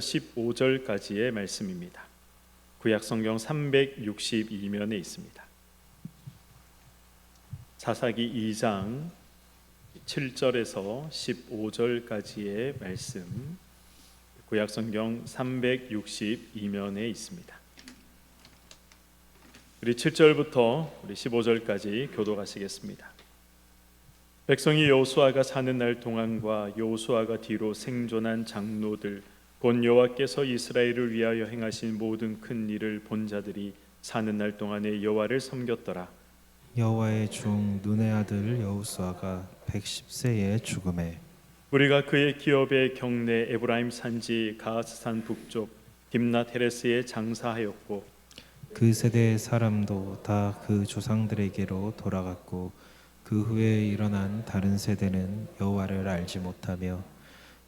15절까지의 말씀입니다. 구약 성경 362면에 있습니다. 사사기 2장 7절에서 15절까지의 말씀, 구약 성경 362면에 있습니다. 우리 7절부터 우리 15절까지 교독하시겠습니다. 백성이 여호수아가 사는 날 동안과 여호수아가 뒤로 생존한 장로들 곧 여호와께서 이스라엘을 위하여 행하신 모든 큰 일을 본 자들이 사는 날 동안에 여호와를 섬겼더라. 여호와의 중 눈의 아들 여호수아가 110세에 죽음에 우리가 그의 기업의 경내 에브라임 산지 가스산 북쪽 딥낫 헤레스에 장사하였고 그 세대의 사람도 다 그 조상들에게로 돌아갔고 그 후에 일어난 다른 세대는 여호와를 알지 못하며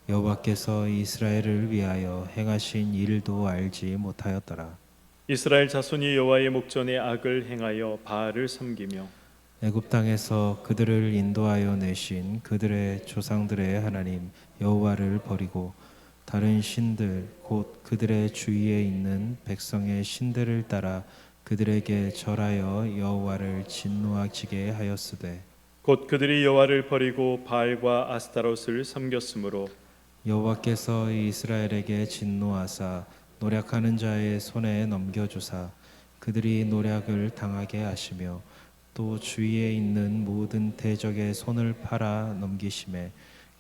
여호와께서 이스라엘을 위하여 행하신 일도 알지 못하였더라. 이스라엘 자손이 여호와의 목전에 악을 행하여 바알을 섬기며 애굽 땅에서 그들을 인도하여 내신 그들의 조상들의 하나님 여호와를 버리고 다른 신들 곧 그들의 주위에 있는 백성의 신들을 따라 그들에게 절하여 여호와를 진노하게 하였으되 곧 그들이 여호와를 버리고 바알과 아스타롯을 섬겼으므로 여호와께서 이스라엘에게 진노하사 노략하는 자의 손에 넘겨주사 그들이 노략을 당하게 하시며 또 주위에 있는 모든 대적의 손을 팔아 넘기심에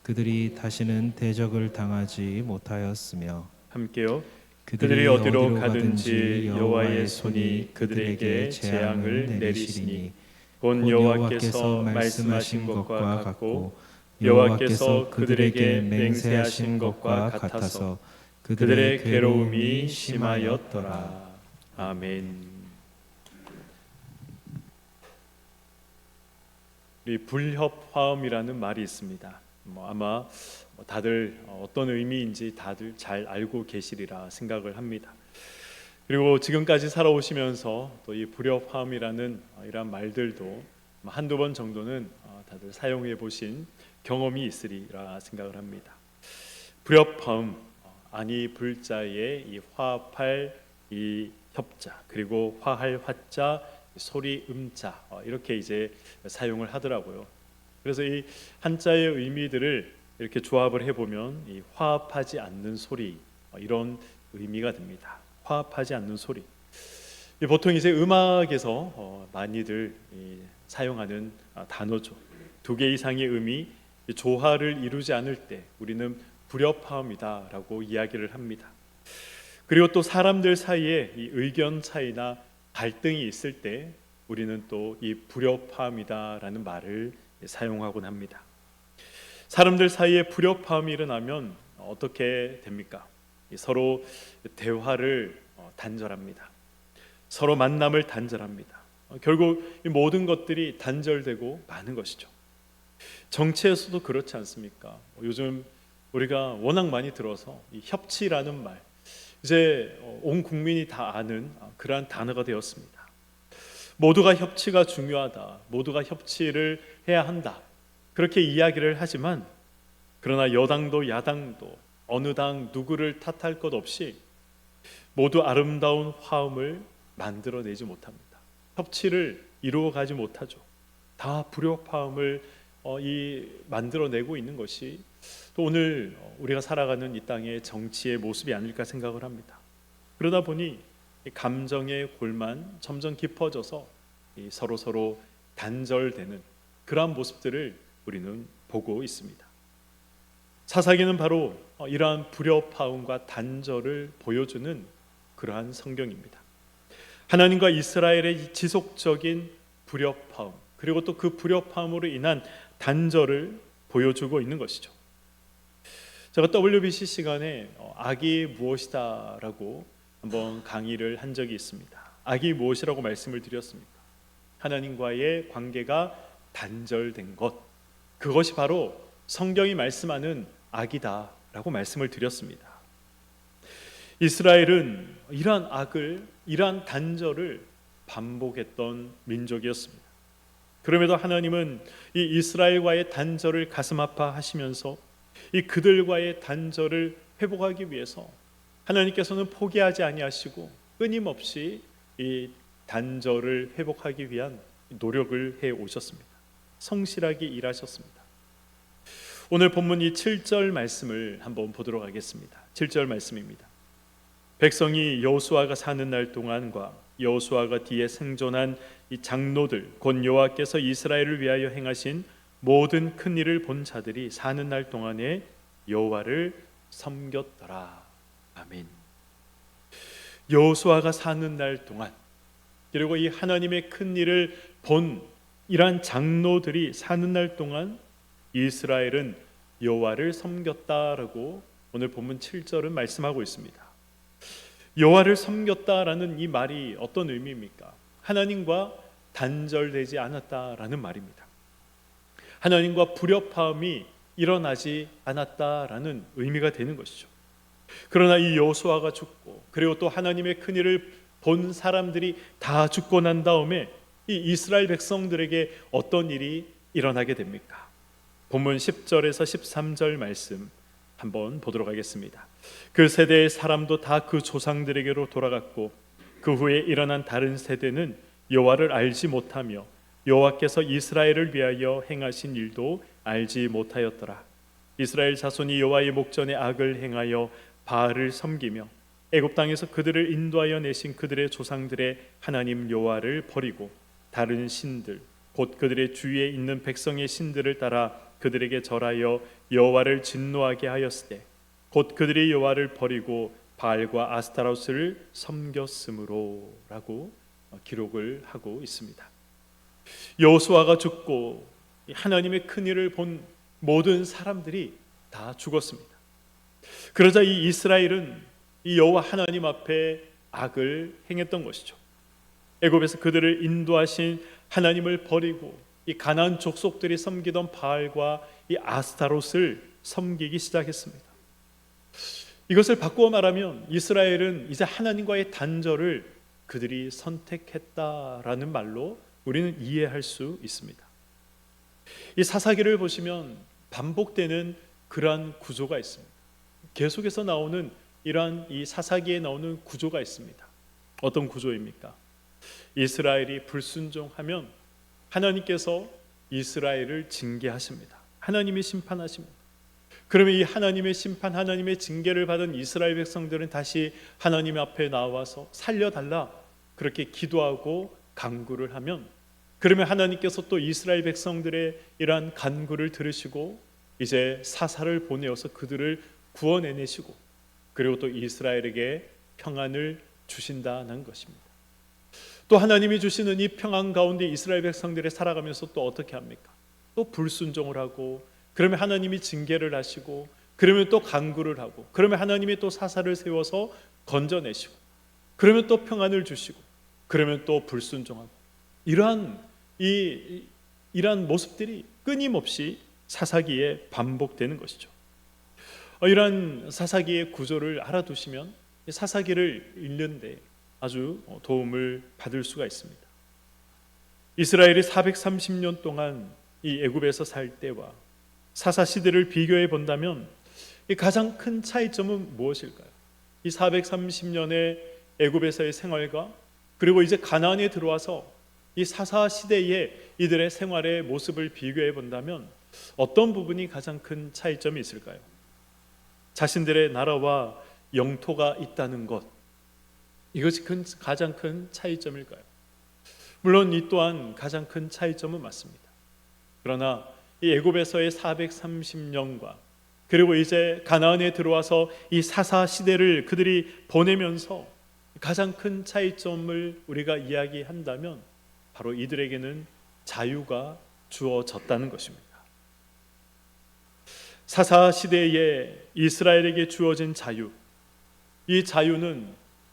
그들이 다시는 대적을 당하지 못하였으며 함께요. 그들이 어디로 가든지 여호와의 손이 그들에게 재앙을 내리시니 곧 여호와께서 말씀하신 것과 같고 여호와께서 그들에게 맹세하신 것과 같아서 그들의 괴로움이 심하였더라. 아멘. 이 불협화음이라는 말이 있습니다. 아마 다들 어떤 의미인지 다들 잘 알고 계시리라 생각을 합니다. 그리고 지금까지 살아오시면서 또 이 불협화음이라는 이런 말들도 한두 번 정도는 다들 사용해 보신 경험이 있으리라 생각을 합니다. 불협화음, 아니 불자의 이 화합할 이 협자, 그리고 화할 화자, 소리 음자, 이렇게 이제 사용을 하더라고요. 그래서 이 한자의 의미들을 이렇게 조합을 해보면 이 화합하지 않는 소리, 이런 의미가 됩니다. 화합하지 않는 소리. 보통 이제 음악에서 많이들 사용하는 단어죠. 두 개 이상의 음이 조화를 이루지 않을 때 우리는 불협화음이다라고 이야기를 합니다. 그리고 또 사람들 사이에 이 의견 차이나 갈등이 있을 때 우리는 또 이 불협화음이다라는 말을 사용하곤 합니다. 사람들 사이에 불협화음이 일어나면 어떻게 됩니까? 서로 대화를 단절합니다. 서로 만남을 단절합니다. 결국 이 모든 것들이 단절되고 마는 것이죠. 정치에서도 그렇지 않습니까? 요즘 우리가 워낙 많이 들어서 이 협치라는 말, 이제 온 국민이 다 아는 그러한 단어가 되었습니다. 모두가 협치가 중요하다, 모두가 협치를 해야 한다, 그렇게 이야기를 하지만 그러나 여당도 야당도 어느 당 누구를 탓할 것 없이 모두 아름다운 화음을 만들어내지 못합니다. 협치를 이루어가지 못하죠. 다 불협화음을 만들어내고 있는 것이 또 오늘 우리가 살아가는 이 땅의 정치의 모습이 아닐까 생각을 합니다. 그러다 보니 감정의 골만 점점 깊어져서 서로 단절되는 그러한 모습들을 우리는 보고 있습니다. 사사기는 바로 이러한 불협화음과 단절을 보여주는 그러한 성경입니다. 하나님과 이스라엘의 지속적인 불협화음, 그리고 또 그 불협화음으로 인한 단절을 보여주고 있는 것이죠. 제가 WBC 시간에 악이 무엇이다라고 한번 강의를 한 적이 있습니다. 악이 무엇이라고 말씀을 드렸습니까? 하나님과의 관계가 단절된 것, 그것이 바로 성경이 말씀하는 악이다라고 말씀을 드렸습니다. 이스라엘은 이러한 악을, 이러한 단절을 반복했던 민족이었습니다. 그럼에도 하나님은 이 이스라엘과의 단절을 가슴 아파하시면서 이 그들과의 단절을 회복하기 위해서 하나님께서는 포기하지 아니하시고 끊임없이 이 단절을 회복하기 위한 노력을 해 오셨습니다. 성실하게 일하셨습니다. 오늘 본문 이 7절 말씀을 한번 보도록 하겠습니다. 7절 말씀입니다. 백성이 여호수아가 사는 날 동안과 여호수아가 뒤에 생존한 이 장로들 곧 여호와께서 이스라엘을 위하여 행하신 모든 큰 일을 본 자들이 사는 날 동안에 여호와를 섬겼더라. 아멘. 여호수아가 사는 날 동안, 그리고 이 하나님의 큰 일을 본 이러한 장로들이 사는 날 동안 이스라엘은 여호와를 섬겼다라고 오늘 본문 7절은 말씀하고 있습니다. 여호와를 섬겼다라는 이 말이 어떤 의미입니까? 하나님과 단절되지 않았다라는 말입니다. 하나님과 불협화음이 일어나지 않았다라는 의미가 되는 것이죠. 그러나 이 여호수아가 죽고, 그리고 또 하나님의 큰 일을 본 사람들이 다 죽고 난 다음에 이 이스라엘 백성들에게 어떤 일이 일어나게 됩니까? 본문 10절에서 13절 말씀 한번 보도록 하겠습니다. 그 세대의 사람도 다 그 조상들에게로 돌아갔고 그 후에 일어난 다른 세대는 여호와를 알지 못하며 여호와께서 이스라엘을 위하여 행하신 일도 알지 못하였더라. 이스라엘 자손이 여호와의 목전에 악을 행하여 바알을 섬기며 애굽 땅에서 그들을 인도하여 내신 그들의 조상들의 하나님 여호와를 버리고 다른 신들 곧 그들의 주위에 있는 백성의 신들을 따라 그들에게 절하여 여호와를 진노하게 하였으되 곧 그들이 여호와를 버리고 바알과 아스타로스를 섬겼으므로라고 기록을 하고 있습니다. 여호수아가 죽고 하나님의 큰 일을 본 모든 사람들이 다 죽었습니다. 그러자 이 이스라엘은 이 여호와 하나님 앞에 악을 행했던 것이죠. 애굽에서 그들을 인도하신 하나님을 버리고 이 가나안 족속들이 섬기던 바알과 이 아스타롯을 섬기기 시작했습니다. 이것을 바꾸어 말하면 이스라엘은 이제 하나님과의 단절을 그들이 선택했다라는 말로 우리는 이해할 수 있습니다. 이 사사기를 보시면 반복되는 그러한 구조가 있습니다. 계속해서 나오는 이러한 이 사사기에 나오는 구조가 있습니다. 어떤 구조입니까? 이스라엘이 불순종하면 하나님께서 이스라엘을 징계하십니다. 하나님이 심판하십니다. 그러면 이 하나님의 심판, 하나님의 징계를 받은 이스라엘 백성들은 다시 하나님 앞에 나와서 살려달라 그렇게 기도하고 간구를 하면, 그러면 하나님께서 또 이스라엘 백성들의 이러한 간구를 들으시고 이제 사사를 보내어서 그들을 구원해내시고 그리고 또 이스라엘에게 평안을 주신다는 것입니다. 또 하나님이 주시는 이 평안 가운데 이스라엘 백성들이 살아가면서 또 어떻게 합니까? 또 불순종을 하고, 그러면 하나님이 징계를 하시고, 그러면 또 간구를 하고, 그러면 하나님이 또 사사를 세워서 건져내시고, 그러면 또 평안을 주시고, 그러면 또 불순종하고, 이러한 모습들이 끊임없이 사사기에 반복되는 것이죠. 이러한 사사기의 구조를 알아두시면 사사기를 읽는데 아주 도움을 받을 수가 있습니다. 이스라엘이 430년 동안 이 애굽에서 살 때와 사사 시대를 비교해 본다면 이 가장 큰 차이점은 무엇일까요? 이 430년의 애굽에서의 생활과 그리고 이제 가나안에 들어와서 이 사사 시대의 이들의 생활의 모습을 비교해 본다면 어떤 부분이 가장 큰 차이점이 있을까요? 자신들의 나라와 영토가 있다는 것, 이것이 가장 큰 차이점일까요? 물론 이 또한 가장 큰 차이점은 맞습니다. 그러나 이 애굽에서의 430년과 그리고 이제 가나안에 들어와서 이 사사 시대를 그들이 보내면서 가장 큰 차이점을 우리가 이야기한다면 바로 이들에게는 자유가 주어졌다는 것입니다. 사사 시대에 이스라엘에게 주어진 자유, 이 자유는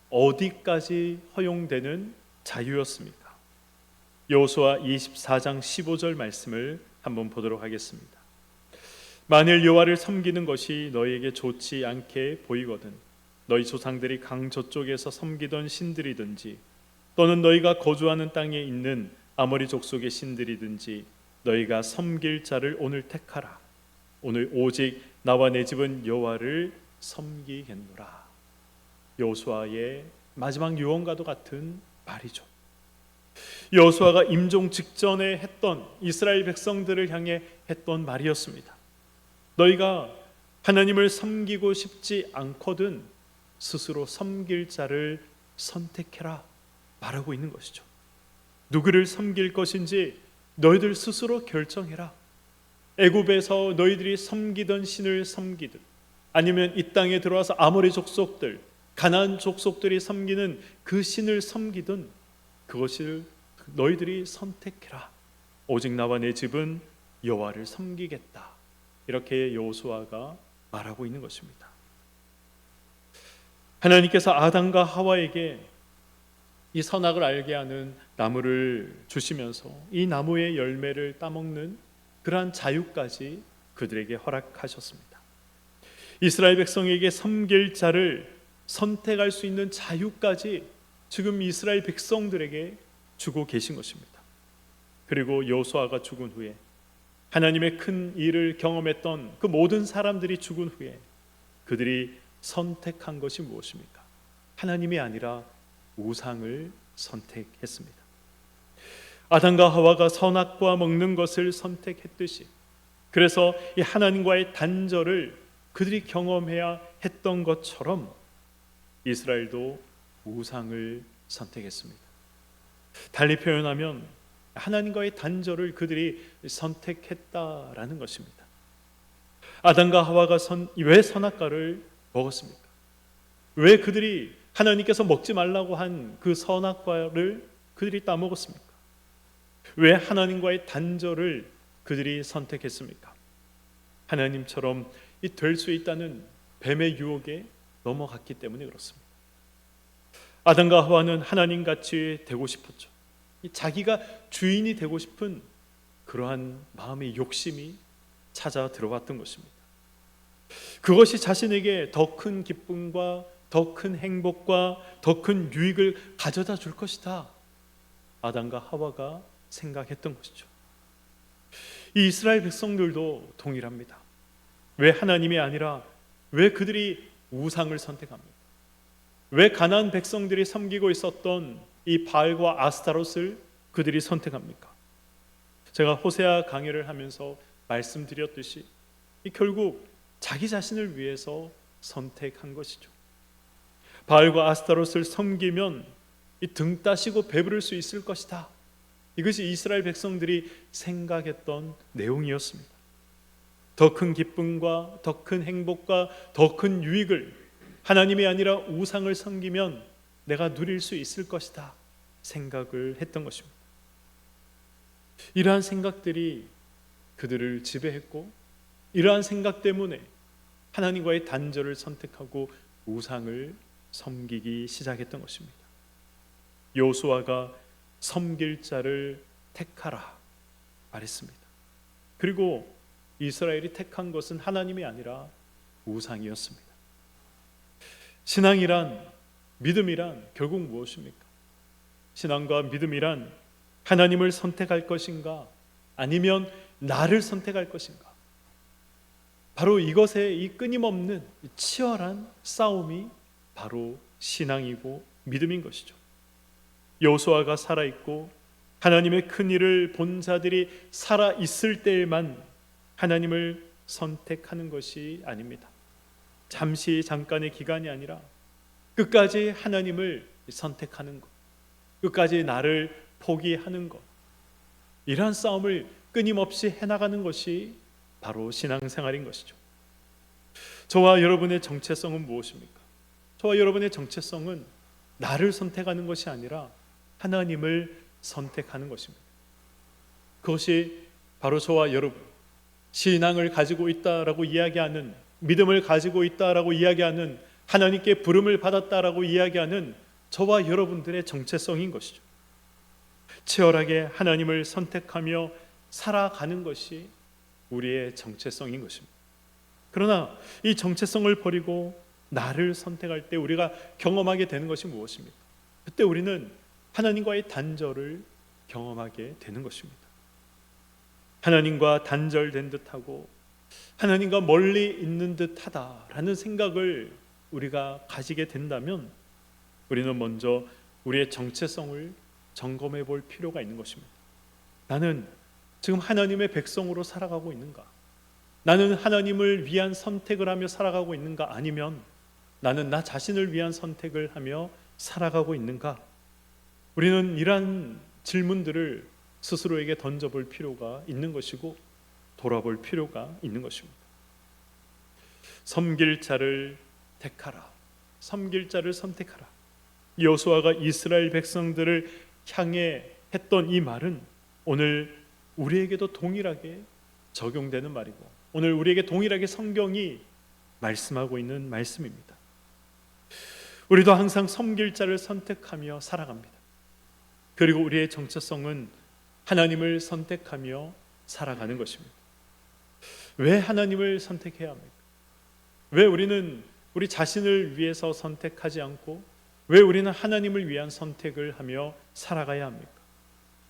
어디까지 허용되는 자유였습니까? 여호수아 24장 15절 말씀을 한번 보도록 하겠습니다. 만일 여호와를 섬기는 것이 너희에게 좋지 않게 보이거든 너희 조상들이 강 저쪽에서 섬기던 신들이든지 또는 너희가 거주하는 땅에 있는 아모리 족속의 신들이든지 너희가 섬길 자를 오늘 택하라. 오늘 오직 나와 내 집은 여호와를 섬기겠노라. 여호수아의 마지막 유언과도 같은 말이죠. 여호수아가 임종 직전에 했던 이스라엘 백성들을 향해 했던 말이었습니다. 너희가 하나님을 섬기고 싶지 않거든 스스로 섬길 자를 선택해라 말하고 있는 것이죠. 누구를 섬길 것인지 너희들 스스로 결정해라. 애굽에서 너희들이 섬기던 신을 섬기든 아니면 이 땅에 들어와서 아모리 족속들, 가나안 족속들이 섬기는 그 신을 섬기든 그것을 너희들이 선택해라. 오직 나와 내 집은 여호와를 섬기겠다. 이렇게 여호수아가 말하고 있는 것입니다. 하나님께서 아담과 하와에게 이 선악을 알게 하는 나무를 주시면서 이 나무의 열매를 따먹는 그러한 자유까지 그들에게 허락하셨습니다. 이스라엘 백성에게 섬길 자를 선택할 수 있는 자유까지 지금 이스라엘 백성들에게 주고 계신 것입니다. 그리고 여호수아가 죽은 후에 하나님의 큰 일을 경험했던 그 모든 사람들이 죽은 후에 그들이 선택한 것이 무엇입니까? 하나님이 아니라 우상을 선택했습니다. 아담과 하와가 선악과 먹는 것을 선택했듯이 그래서 이 하나님과의 단절을 그들이 경험해야 했던 것처럼 이스라엘도 우상을 선택했습니다. 달리 표현하면 하나님과의 단절을 그들이 선택했다라는 것입니다. 아담과 하와가 왜 선악과를 먹었습니까? 왜 그들이 하나님께서 먹지 말라고 한 그 선악과를 그들이 따먹었습니까? 왜 하나님과의 단절을 그들이 선택했습니까? 하나님처럼 될 수 있다는 뱀의 유혹에 넘어갔기 때문에 그렇습니다. 아담과 하와는 하나님같이 되고 싶었죠. 자기가 주인이 되고 싶은 그러한 마음의 욕심이 찾아 들어왔던 것입니다. 그것이 자신에게 더 큰 기쁨과 더 큰 행복과 더 큰 유익을 가져다 줄 것이다. 아담과 하와가 생각했던 것이죠. 이 이스라엘 백성들도 동일합니다. 왜 하나님이 아니라 왜 그들이 우상을 선택합니까? 왜 가나안 백성들이 섬기고 있었던 이 바알과 아스타롯을 그들이 선택합니까? 제가 호세아 강해를 하면서 말씀드렸듯이 결국 자기 자신을 위해서 선택한 것이죠. 바알과 아스타롯을 섬기면 등 따시고 배부를 수 있을 것이다. 이것이 이스라엘 백성들이 생각했던 내용이었습니다. 더 큰 기쁨과 더 큰 행복과 더 큰 유익을 하나님이 아니라 우상을 섬기면 내가 누릴 수 있을 것이다 생각을 했던 것입니다. 이러한 생각들이 그들을 지배했고 이러한 생각 때문에 하나님과의 단절을 선택하고 우상을 섬기기 시작했던 것입니다. 여호수아가 섬길 자를 택하라 말했습니다. 그리고 이스라엘이 택한 것은 하나님이 아니라 우상이었습니다. 신앙이란, 믿음이란 결국 무엇입니까? 신앙과 믿음이란 하나님을 선택할 것인가 아니면 나를 선택할 것인가? 바로 이것에 이 끊임없는 치열한 싸움이 바로 신앙이고 믿음인 것이죠. 여호수아가 살아있고 하나님의 큰 일을 본 자들이 살아있을 때에만 하나님을 선택하는 것이 아닙니다. 잠깐의 기간이 아니라 끝까지 하나님을 선택하는 것, 끝까지 나를 포기하는 것, 이러한 싸움을 끊임없이 해나가는 것이 바로 신앙생활인 것이죠. 저와 여러분의 정체성은 무엇입니까? 저와 여러분의 정체성은 나를 선택하는 것이 아니라 하나님을 선택하는 것입니다. 그것이 바로 저와 여러분, 신앙을 가지고 있다라고 이야기하는, 믿음을 가지고 있다라고 이야기하는, 하나님께 부름을 받았다라고 이야기하는 저와 여러분들의 정체성인 것이죠. 치열하게 하나님을 선택하며 살아가는 것이 우리의 정체성인 것입니다. 그러나 이 정체성을 버리고 나를 선택할 때 우리가 경험하게 되는 것이 무엇입니까? 그때 우리는 하나님과의 단절을 경험하게 되는 것입니다. 하나님과 단절된 듯하고 하나님과 멀리 있는 듯하다라는 생각을 우리가 가지게 된다면 우리는 먼저 우리의 정체성을 점검해 볼 필요가 있는 것입니다. 나는 지금 하나님의 백성으로 살아가고 있는가? 나는 하나님을 위한 선택을 하며 살아가고 있는가? 아니면 나는 나 자신을 위한 선택을 하며 살아가고 있는가? 우리는 이러한 질문들을 스스로에게 던져볼 필요가 있는 것이고 돌아볼 필요가 있는 것입니다. 섬길 자를 택하라. 섬길 자를 선택하라. 여호수아가 이스라엘 백성들을 향해 했던 이 말은 오늘 우리에게도 동일하게 적용되는 말이고 오늘 우리에게 동일하게 성경이 말씀하고 있는 말씀입니다. 우리도 항상 섬길 자를 선택하며 살아갑니다. 그리고 우리의 정체성은 하나님을 선택하며 살아가는 것입니다. 왜 하나님을 선택해야 합니까? 왜 우리는 우리 자신을 위해서 선택하지 않고 왜 우리는 하나님을 위한 선택을 하며 살아가야 합니까?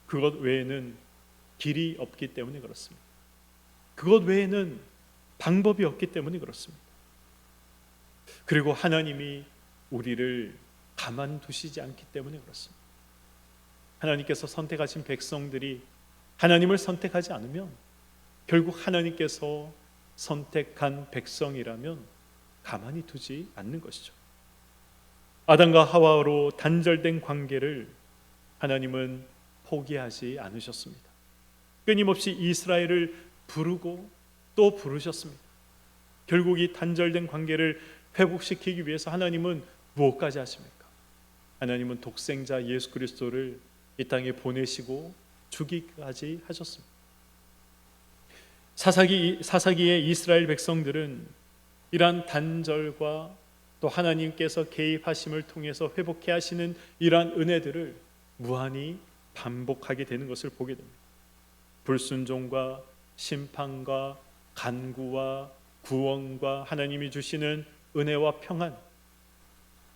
그것 외에는 길이 없기 때문에 그렇습니다. 그것 외에는 방법이 없기 때문에 그렇습니다. 그리고 하나님이 우리를 가만두시지 않기 때문에 그렇습니다. 하나님께서 선택하신 백성들이 하나님을 선택하지 않으면 결국 하나님께서 선택한 백성이라면 가만히 두지 않는 것이죠. 아담과 하와로 단절된 관계를 하나님은 포기하지 않으셨습니다. 끊임없이 이스라엘을 부르고 또 부르셨습니다. 결국 이 단절된 관계를 회복시키기 위해서 하나님은 무엇까지 하십니까? 하나님은 독생자 예수 그리스도를 이 땅에 보내시고 주기까지 하셨습니다. 사사기의 이스라엘 백성들은 이러한 단절과 또 하나님께서 개입하심을 통해서 회복해 하시는 이러한 은혜들을 무한히 반복하게 되는 것을 보게 됩니다. 불순종과 심판과 간구와 구원과 하나님이 주시는 은혜와 평안,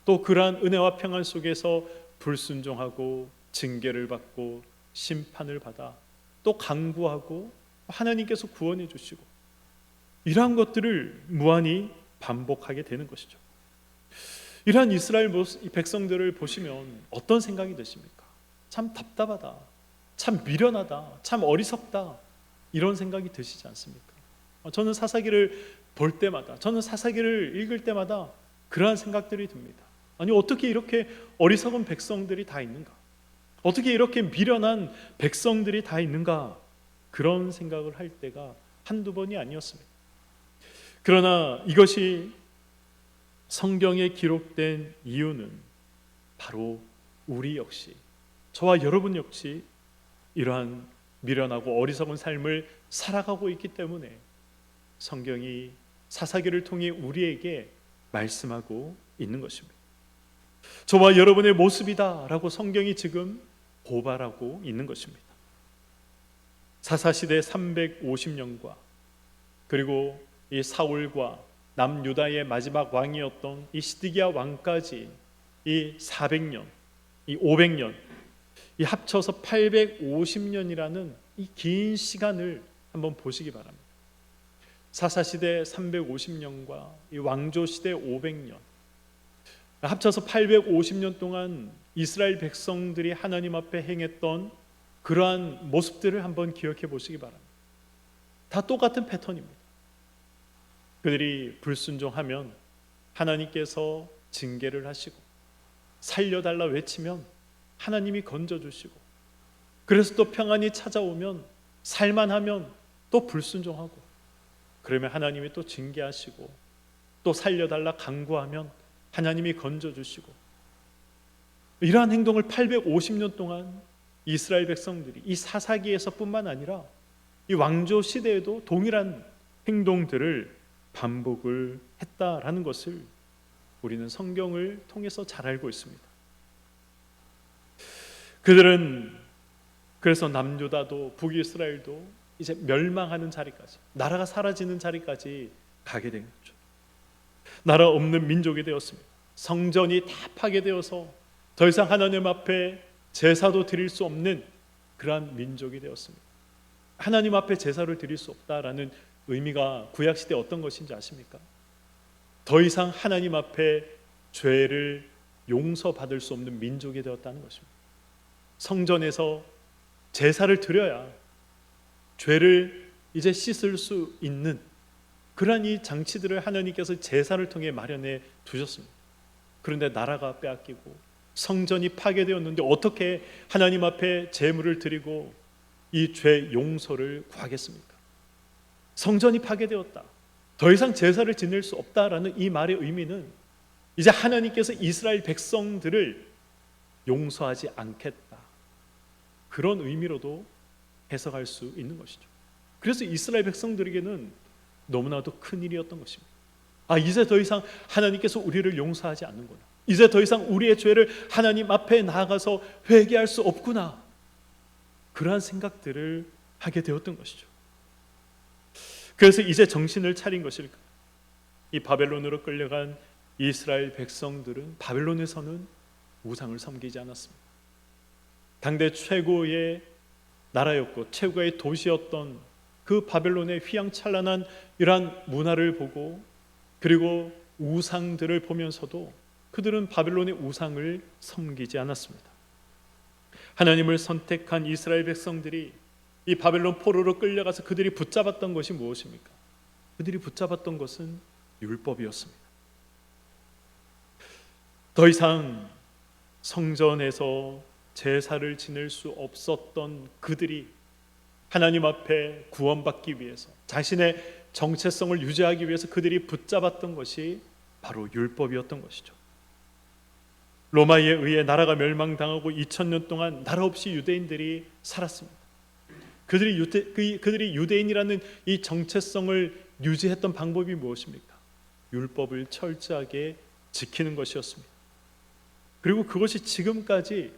또 그러한 은혜와 평안 속에서 불순종하고 징계를 받고 심판을 받아 또 간구하고 하나님께서 구원해 주시고 이러한 것들을 무한히 반복하게 되는 것이죠. 이러한 이스라엘 백성들을 보시면 어떤 생각이 드십니까? 참 답답하다, 참 미련하다, 참 어리석다 이런 생각이 드시지 않습니까? 저는 사사기를 볼 때마다, 저는 사사기를 읽을 때마다 그러한 생각들이 듭니다. 아니 어떻게 이렇게 어리석은 백성들이 다 있는가? 어떻게 이렇게 미련한 백성들이 다 있는가? 그런 생각을 할 때가 한두 번이 아니었습니다. 그러나 이것이 성경에 기록된 이유는 바로 우리 역시, 저와 여러분 역시 이러한 미련하고 어리석은 삶을 살아가고 있기 때문에 성경이 사사기를 통해 우리에게 말씀하고 있는 것입니다. 저와 여러분의 모습이다라고 성경이 지금 고발하고 있는 것입니다. 사사시대 350년과 그리고 이 사울과 남유다의 마지막 왕이었던 이 시드기야 왕까지 이 400년, 이 500년, 이 합쳐서 850년이라는 이 긴 시간을 한번 보시기 바랍니다. 사사시대 350년과 이 왕조시대 500년, 합쳐서 850년 동안 이스라엘 백성들이 하나님 앞에 행했던 그러한 모습들을 한번 기억해 보시기 바랍니다. 다 똑같은 패턴입니다. 그들이 불순종하면 하나님께서 징계를 하시고 살려달라 외치면 하나님이 건져주시고 그래서 또 평안이 찾아오면 살만하면 또 불순종하고 그러면 하나님이 또 징계하시고 또 살려달라 간구하면 하나님이 건져주시고 이러한 행동을 850년 동안 이스라엘 백성들이 이 사사기에서 뿐만 아니라 이 왕조 시대에도 동일한 행동들을 반복을 했다라는 것을 우리는 성경을 통해서 잘 알고 있습니다. 그들은 그래서 남유다도 북이스라엘도 이제 멸망하는 자리까지, 나라가 사라지는 자리까지 가게 된 거죠. 나라 없는 민족이 되었습니다. 성전이 다 파괴되어서 더 이상 하나님 앞에 제사도 드릴 수 없는 그러한 민족이 되었습니다. 하나님 앞에 제사를 드릴 수 없다라는 의미가 구약시대에 어떤 것인지 아십니까? 더 이상 하나님 앞에 죄를 용서받을 수 없는 민족이 되었다는 것입니다. 성전에서 제사를 드려야 죄를 이제 씻을 수 있는 그러한 이 장치들을 하나님께서 제사를 통해 마련해 두셨습니다. 그런데 나라가 빼앗기고 성전이 파괴되었는데 어떻게 하나님 앞에 제물을 드리고 이 죄 용서를 구하겠습니까? 성전이 파괴되었다, 더 이상 제사를 지낼 수 없다라는 이 말의 의미는 이제 하나님께서 이스라엘 백성들을 용서하지 않겠다, 그런 의미로도 해석할 수 있는 것이죠. 그래서 이스라엘 백성들에게는 너무나도 큰 일이었던 것입니다. 이제 더 이상 하나님께서 우리를 용서하지 않는구나, 이제 더 이상 우리의 죄를 하나님 앞에 나아가서 회개할 수 없구나, 그러한 생각들을 하게 되었던 것이죠. 그래서 이제 정신을 차린 것일까? 이 바벨론으로 끌려간 이스라엘 백성들은 바벨론에서는 우상을 섬기지 않았습니다. 당대 최고의 나라였고 최고의 도시였던 그 바벨론의 휘황찬란한 이러한 문화를 보고, 그리고 우상들을 보면서도 그들은 바벨론의 우상을 섬기지 않았습니다. 하나님을 선택한 이스라엘 백성들이 이 바벨론 포로로 끌려가서 그들이 붙잡았던 것이 무엇입니까? 그들이 붙잡았던 것은 율법이었습니다. 더 이상 성전에서 제사를 지낼 수 없었던 그들이 하나님 앞에 구원받기 위해서, 자신의 정체성을 유지하기 위해서 그들이 붙잡았던 것이 바로 율법이었던 것이죠. 로마에 의해 나라가 멸망당하고 2000년 동안 나라 없이 유대인들이 살았습니다. 그들이 유대인이라는 이 정체성을 유지했던 방법이 무엇입니까? 율법을 철저하게 지키는 것이었습니다. 그리고 그것이 지금까지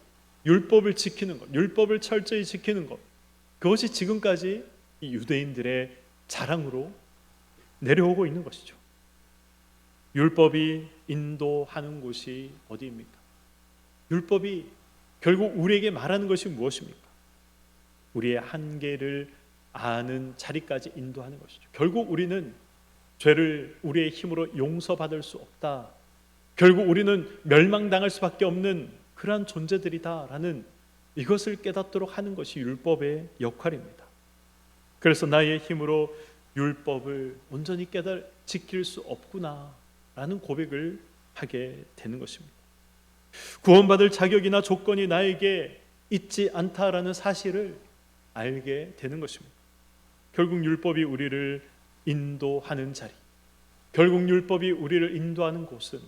율법을 지키는 것, 율법을 철저히 지키는 것, 그것이 지금까지 이 유대인들의 자랑으로 내려오고 있는 것이죠. 율법이 인도하는 곳이 어디입니까? 율법이 결국 우리에게 말하는 것이 무엇입니까? 우리의 한계를 아는 자리까지 인도하는 것이죠. 결국 우리는 죄를 우리의 힘으로 용서받을 수 없다, 결국 우리는 멸망당할 수밖에 없는 그러한 존재들이다라는 이것을 깨닫도록 하는 것이 율법의 역할입니다. 그래서 나의 힘으로 율법을 온전히 지킬 수 없구나라는 고백을 하게 되는 것입니다. 구원받을 자격이나 조건이 나에게 있지 않다라는 사실을 알게 되는 것입니다. 결국 율법이 우리를 인도하는 자리, 결국 율법이 우리를 인도하는 곳은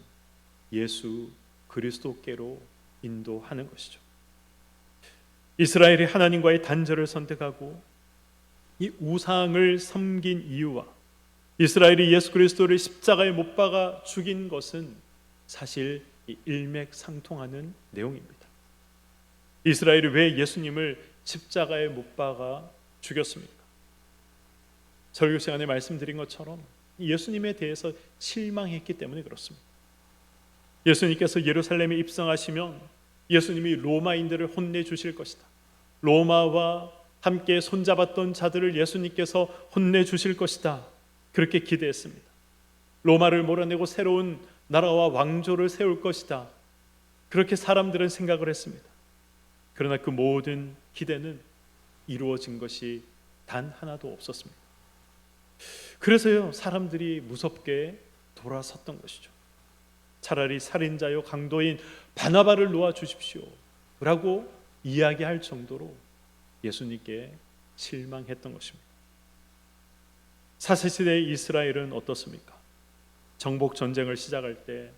예수 그리스도께로 인도하는 것이죠. 이스라엘이 하나님과의 단절을 선택하고 이 우상을 섬긴 이유와 이스라엘이 예수 그리스도를 십자가에 못 박아 죽인 것은 사실 일맥상통하는 내용입니다. 이스라엘이 왜 예수님을 십자가에 못 박아 죽였습니까? 설교 시간에 말씀드린 것처럼 예수님에 대해서 실망했기 때문에 그렇습니다. 예수님께서 예루살렘에 입성하시면 예수님이 로마인들을 혼내주실 것이다, 로마와 함께 손잡았던 자들을 예수님께서 혼내주실 것이다, 그렇게 기대했습니다. 로마를 몰아내고 새로운 나라와 왕조를 세울 것이다, 그렇게 사람들은 생각을 했습니다. 그러나 그 모든 기대는 이루어진 것이 단 하나도 없었습니다. 그래서요, 사람들이 무섭게 돌아섰던 것이죠. 차라리 살인자요 강도인 바나바를 놓아 주십시오 라고 이야기할 정도로 예수님께 실망했던 것입니다. 사사시대의 이스라엘은 어떻습니까? 정복 전쟁을 시작할 때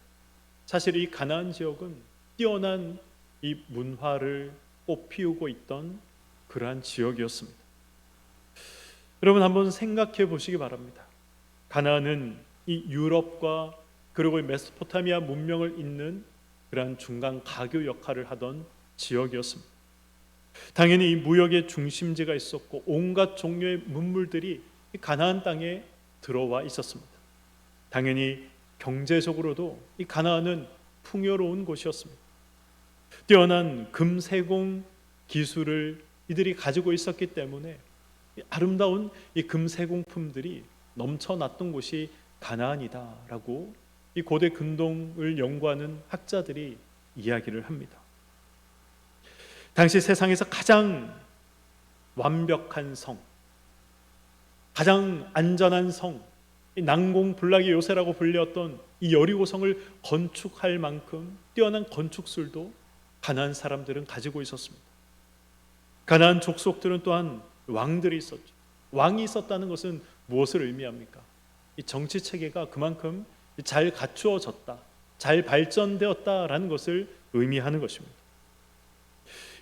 사실 이 가나안 지역은 뛰어난 이 문화를 꽃피우고 있던 그러한 지역이었습니다. 여러분 한번 생각해 보시기 바랍니다. 가나안은 이 유럽과 그리고 메소포타미아 문명을 잇는 그러한 중간 가교 역할을 하던 지역이었습니다. 당연히 이 무역의 중심지가 있었고 온갖 종류의 문물들이 가나안 땅에 들어와 있었습니다. 당연히 경제적으로도 이 가나안은 풍요로운 곳이었습니다. 뛰어난 금세공 기술을 이들이 가지고 있었기 때문에 아름다운 이 금세공품들이 넘쳐났던 곳이 가나안이다라고 이 고대 근동을 연구하는 학자들이 이야기를 합니다. 당시 세상에서 가장 완벽한 성, 가장 안전한 성, 이 난공불락의 요새라고 불렸던 이 여리고성을 건축할 만큼 뛰어난 건축술도 가나안 사람들은 가지고 있었습니다. 가나안 족속들은 또한 왕들이 있었죠. 왕이 있었다는 것은 무엇을 의미합니까? 이 정치 체계가 그만큼 잘 갖추어졌다, 잘 발전되었다라는 것을 의미하는 것입니다.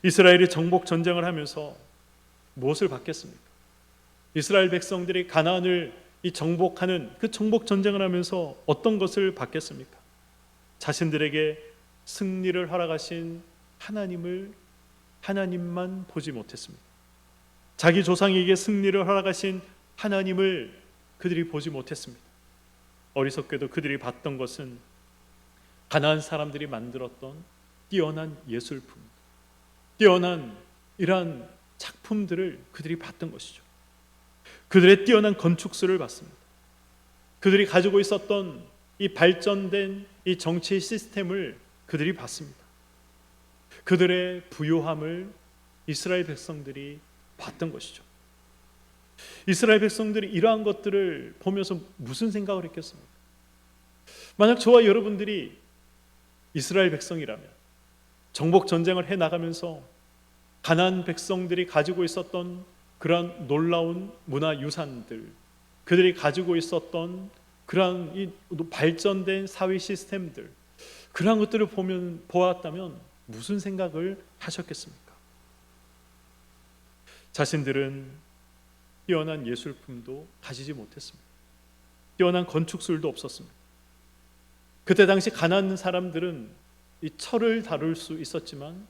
이스라엘이 정복 전쟁을 하면서 무엇을 받겠습니까? 이스라엘 백성들이 가나안을 이 정복하는 그 정복 전쟁을 하면서 어떤 것을 받겠습니까? 자신들에게 승리를 허락하신 하나님만 보지 못했습니다. 자기 조상에게 승리를 허락하신 하나님을 그들이 보지 못했습니다. 어리석게도 그들이 봤던 것은 가나안 사람들이 만들었던 뛰어난 예술품, 뛰어난 이러한 작품들을 그들이 봤던 것이죠. 그들의 뛰어난 건축술을 봤습니다. 그들이 가지고 있었던 이 발전된 이 정치 시스템을 그들이 봤습니다. 그들의 부요함을 이스라엘 백성들이 봤던 것이죠. 이스라엘 백성들이 이러한 것들을 보면서 무슨 생각을 했겠습니까? 만약 저와 여러분들이 이스라엘 백성이라면 정복 전쟁을 해 나가면서 가나안 백성들이 가지고 있었던 그러한 놀라운 문화 유산들, 그들이 가지고 있었던 그러한 이 발전된 사회 시스템들, 그러한 것들을 보았다면 무슨 생각을 하셨겠습니까? 자신들은 뛰어난 예술품도 가지지 못했습니다. 뛰어난 건축술도 없었습니다. 그때 당시 가나안 사람들은 이 철을 다룰 수 있었지만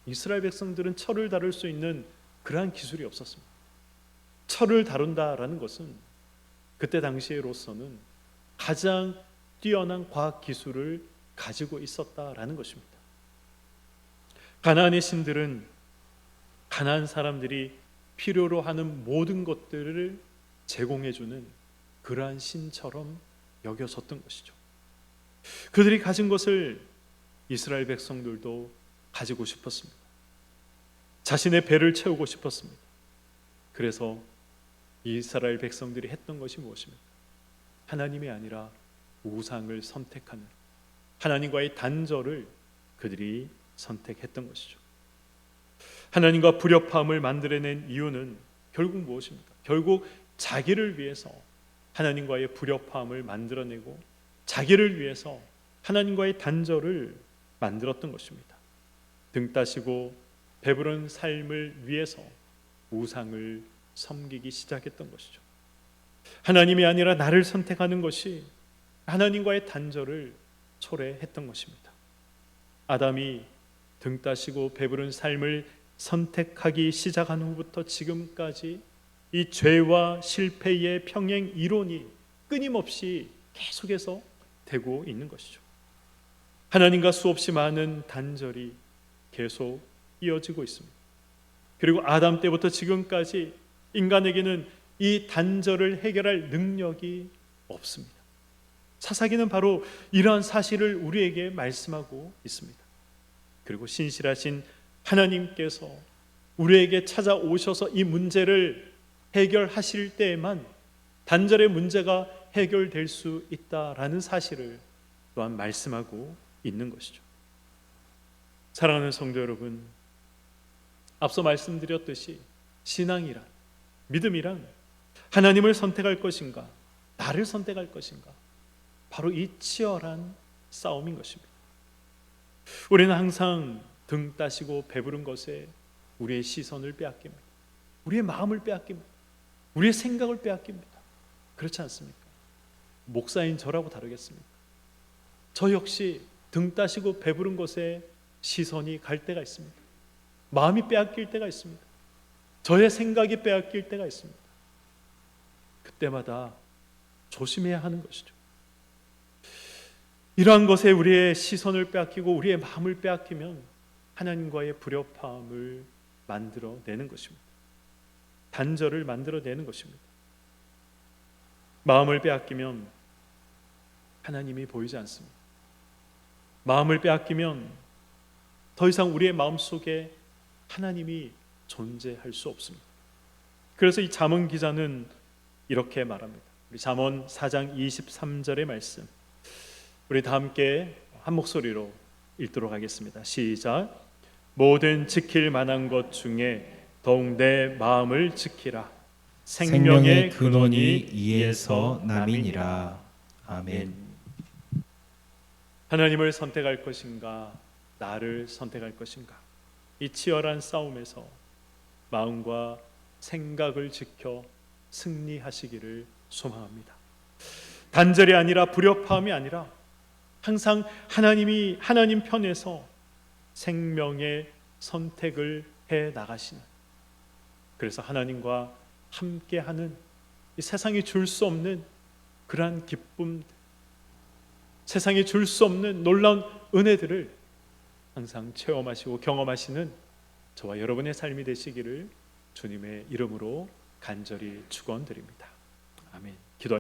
이스라엘 백성들은 철을 다룰 수 있는 그러한 기술이 없었습니다. 철을 다룬다라는 것은 그때 당시로서는 가장 뛰어난 과학 기술을 가지고 있었다라는 것입니다. 가나안의 신들은 가나안 사람들이 필요로 하는 모든 것들을 제공해주는 그러한 신처럼 여겨졌던 것이죠. 그들이 가진 것을 이스라엘 백성들도 가지고 싶었습니다. 자신의 배를 채우고 싶었습니다. 그래서 이스라엘 백성들이 했던 것이 무엇입니까? 하나님이 아니라 우상을 선택하는, 하나님과의 단절을 그들이 선택했던 것이죠. 하나님과 불협화음을 만들어낸 이유는 결국 무엇입니까? 결국 자기를 위해서 하나님과의 불협화음을 만들어내고 자기를 위해서 하나님과의 단절을 만들었던 것입니다. 등 따시고 배부른 삶을 위해서 우상을 섬기기 시작했던 것이죠. 하나님이 아니라 나를 선택하는 것이 하나님과의 단절을 초래했던 것입니다. 아담이 등 따시고 배부른 삶을 선택하기 시작한 후부터 지금까지 이 죄와 실패의 평행 이론이 끊임없이 계속해서 되고 있는 것이죠. 하나님과 수없이 많은 단절이 계속 이어지고 있습니다. 그리고 아담 때부터 지금까지 인간에게는 이 단절을 해결할 능력이 없습니다. 사사기는 바로 이러한 사실을 우리에게 말씀하고 있습니다. 그리고 신실하신 하나님께서 우리에게 찾아오셔서 이 문제를 해결하실 때에만 단절의 문제가 해결될 수 있다라는 사실을 또한 말씀하고 있는 것이죠. 사랑하는 성도 여러분, 앞서 말씀드렸듯이 신앙이란, 믿음이란 하나님을 선택할 것인가, 나를 선택할 것인가, 바로 이 치열한 싸움인 것입니다. 우리는 항상 등 따시고 배부른 것에 우리의 시선을 빼앗깁니다. 우리의 마음을 빼앗깁니다. 우리의 생각을 빼앗깁니다. 그렇지 않습니까? 목사인 저라고 다르겠습니까? 저 역시 등 따시고 배부른 것에 시선이 갈 때가 있습니다. 마음이 빼앗길 때가 있습니다. 저의 생각이 빼앗길 때가 있습니다. 그때마다 조심해야 하는 것이죠. 이러한 것에 우리의 시선을 빼앗기고 우리의 마음을 빼앗기면 하나님과의 불협화음을 만들어내는 것입니다. 단절을 만들어내는 것입니다. 마음을 빼앗기면 하나님이 보이지 않습니다. 마음을 빼앗기면 더 이상 우리의 마음속에 하나님이 존재할 수 없습니다. 그래서 이 잠언 기자는 이렇게 말합니다. 우리 잠언 4장 23절의 말씀, 우리 다 함께 한 목소리로 읽도록 하겠습니다. 시작. 모든 지킬 만한 것 중에 더욱 내 마음을 지키라. 생명의 근원이 이에서 남이니라. 아멘. 하나님을 선택할 것인가, 나를 선택할 것인가? 이 치열한 싸움에서 마음과 생각을 지켜 승리하시기를 소망합니다. 단절이 아니라 불협화음이 아니라 항상 하나님 편에서 생명의 선택을 해 나가시는, 그래서 하나님과 함께하는 이 세상이 줄 수 없는 그러한 기쁨, 세상이 줄 수 없는 놀라운 은혜들을 항상 체험하시고 경험하시는 저와 여러분의 삶이 되시기를 주님의 이름으로 간절히 축원드립니다. 아멘. 기도.